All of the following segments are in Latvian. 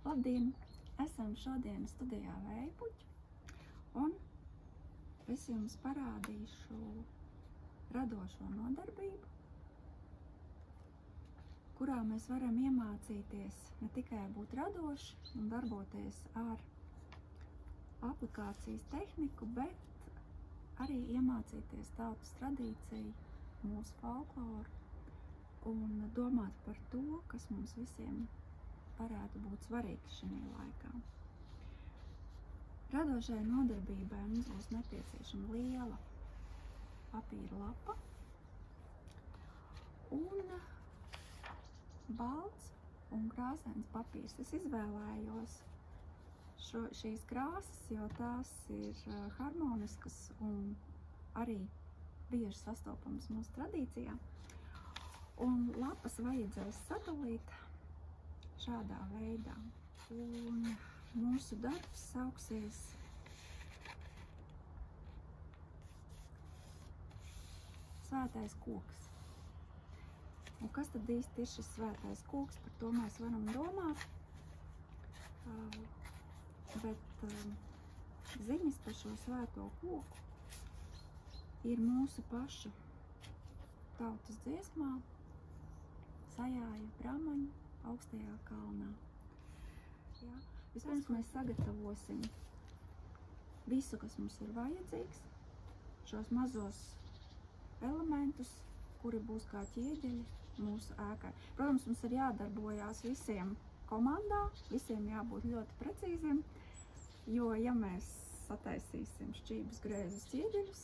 Labdien! Esam šodien studijā Vējpuķi, un es jums parādīšu radošo nodarbību, kurā mēs varam iemācīties ne tikai būt radoši un darboties ar aplikācijas tehniku, bet arī iemācīties tautas tradīciju, mūsu folkloru un domāt par to, kas mums visiem varētu būt svarīgs šajā laikā. Radošai nodarbībai mums būs nepieciešama liela papīra lapa un balts un krāsains papīrs. Es izvēlējos šīs krāsas, jo tās ir harmoniskas un arī bieži sastopamas mūsu tradīcijā. Un lapas vajadzēs sadalīt šādā veidā. Un mūsu darbs sauksies Svētais koks. Un kas tad īsti ir šis svētais koks? Par to mēs varam domāt. Bet ziņas par šo svēto koku ir mūsu pašu tautas dziesmā Sajāja Bramaņa augstajā kalnā. Jā. Vispirms mēs sagatavosim visu, kas mums ir vajadzīgs, šos mazos elementus, kuri būs kā ķieģeļi mūsu ēkai. Protams, mums ir jādarbojās visiem komandā, visiem jābūt ļoti precīziem, jo, ja mēs sataisīsim šķības grēzus ķieģeļus,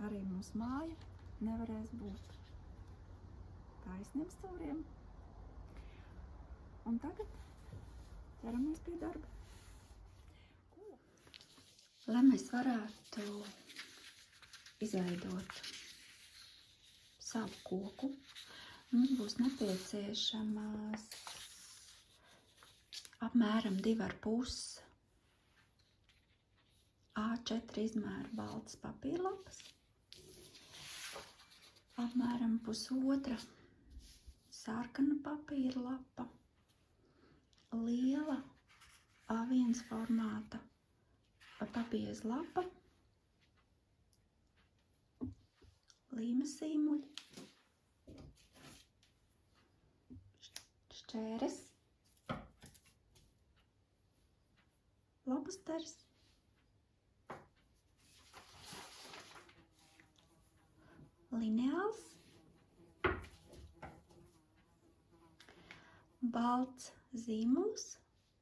arī mūsu māja nevarēs būt taisniem stūriem. Un tagad ķeramies pie darba. Lai mēs varētu izveidot savu koku, mums būs nepieciešamas apmēram 2,5 A4 izmēra baltas papīrlapas, apmēram 1,5 sarkana papīrlapa, liela A1 formāta papīra lapa, līmes zīmuļi, šķēres, lobsters, lineāls, balts zīmuls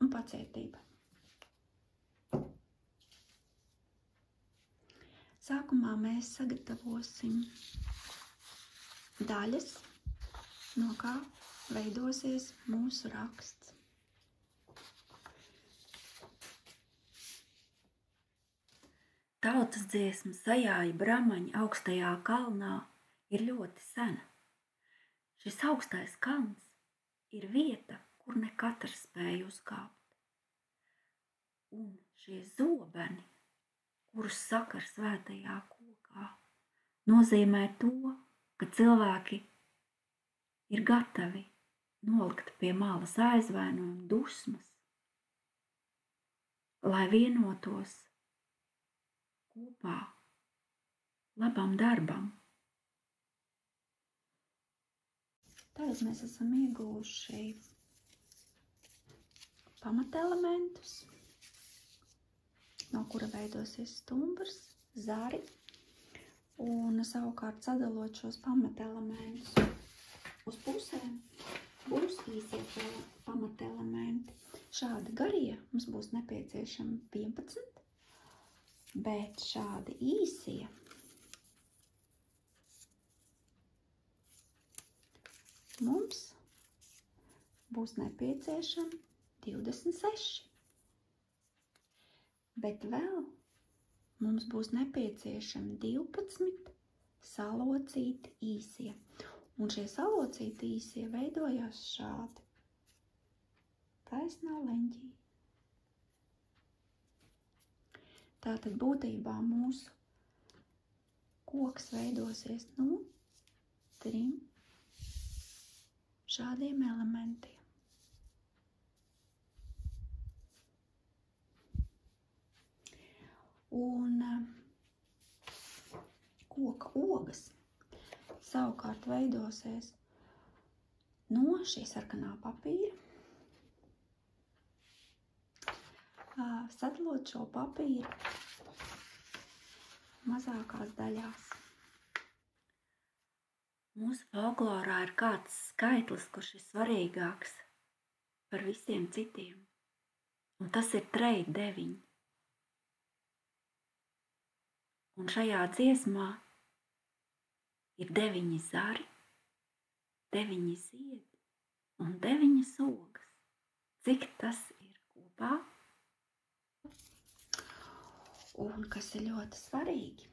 un pacietība. Sākumā mēs sagatavosim daļas, no kā veidosies mūsu raksts. Tautas dziesma Sajāja Bramaņa augstajā kalnā ir ļoti sena. Šis augstais kalns ir vieta, kur ne katrs spēja uzkāpt. Un šie zobeni, kurus sakar svētajā kokā, nozīmē to, ka cilvēki ir gatavi nolikt pie malas aizvainojumu dusmas, lai vienotos kopā labam darbam. Tagad mēs esam ieguvuši pamatelementus, no kura veidosies stumbrs, zari, un savukārt sadalot šos pamatelementus uz pusēm, būs īsie pamatelementi. Šādi garie mums būs nepieciešami 11, bet šādi īsie mums būs nepieciešami 26. Bet vēl mums būs nepieciešami 12 salocīti īsie. Un šie salocīti īsie veidojās šādi. Taisnā leņķī. Tātad būtībā mūsu koks veidosies no 3 šādiem elementiem. Un koka ogas savukārt veidosies no šī sarkanā papīra. Sadalot šo papīru mazākās daļās. Mūsu folklorā ir kāds skaitlis, kurš ir svarīgāks par visiem citiem, un tas ir 9. Un šajā dziesmā ir 9 zari, 9 ziedi un 9 ogas. Cik tas ir kopā? Un kas ir ļoti svarīgi,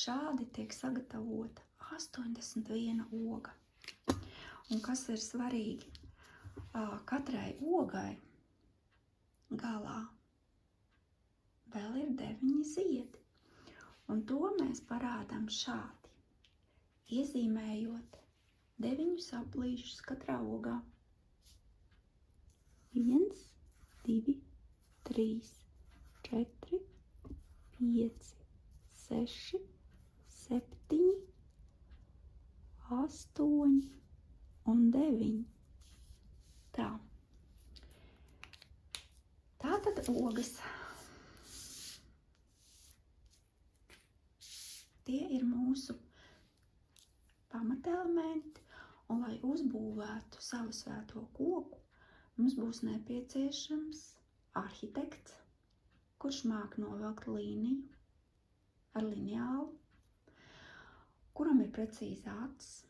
šādi tiek sagatavota 81 oga. Un kas ir svarīgi, katrai ogai galā vēl ir 9 ziedi. Un to mēs parādām šādi, iezīmējot 9 aplīšus katrā ogā. 1, 2, 3, 4, 5, 6, 7, 8 un 9. Tā. Tātad ogas. Tie ir mūsu pamatelementi, un lai uzbūvētu savu svēto koku, mums būs nepieciešams arhitekts, kurš māk novilkt līniju ar lineālu, kuram ir precīza acis.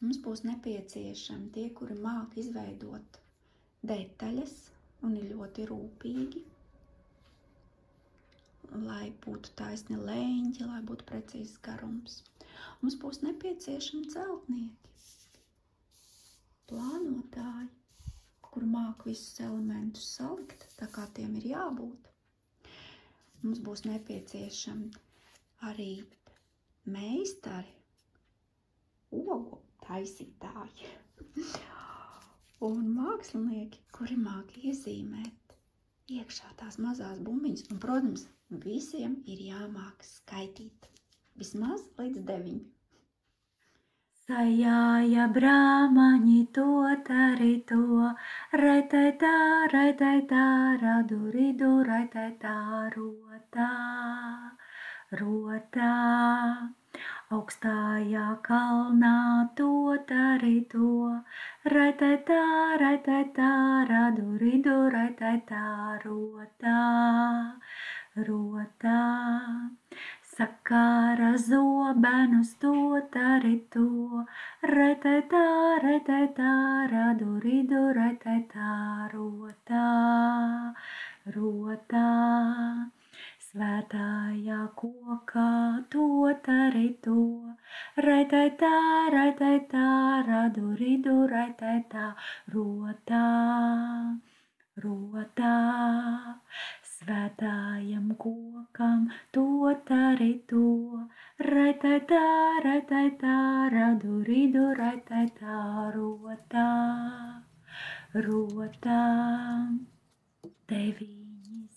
Mums būs nepieciešami tie, kuri māk izveidot detaļas un ir ļoti rūpīgi, lai būtu taisni leņķi, lai būtu precīzs garums. Mums būs nepieciešami celtnieki, plānotāji, kur māk visus elementus salikt, tā kā tiem ir jābūt. Mums būs nepieciešami arī meistari, ogu taisītāji un mākslinieki, kuri māk iezīmēt iekšā tās mazās bumbiņas. Un, protams, visiem ir jāmāk skaitīt vismaz līdz 9. Sajāja brāmaņi to, tari to, raitaitā, raduridu, raitaitā, rotā. Augstājā kalnā to, tari to, raitaitā, raduridu, raitaitā, rotā. Sakāra zobenus to, tari to, raitaitā, raduridu, raitaitā, rotā. Svētājā kokā to, tari to, raitaitā, raduridu, raitaitā, rotā. Svētājam kokam to, tari to, raitaitā, raduridu, raitaitā, rotā. 9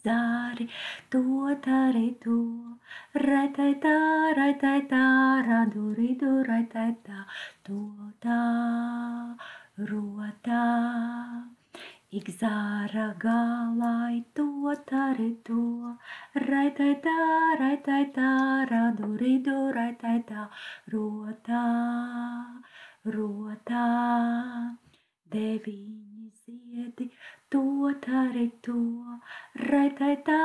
zari to, tari to, raitaitā, raduridu, raitaitā, rotā. Ik zāra galai to, tari to, raitaitā, raduridu, raitaitā, rotā. 9 ziedi to, tari to, raitaitā,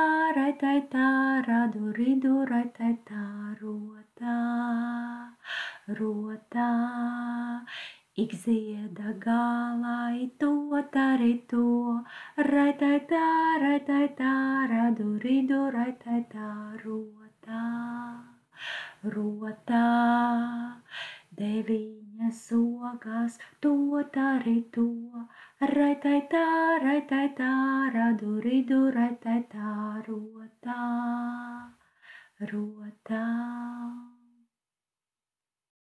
raduridu, raitaitā, rotā. Ik zieda galai to, tari to, raitaitā, raduridu, raitaitā, rotā. 9 ogas to, tari to, raitaitā, raduridu, raitaitā, rotā.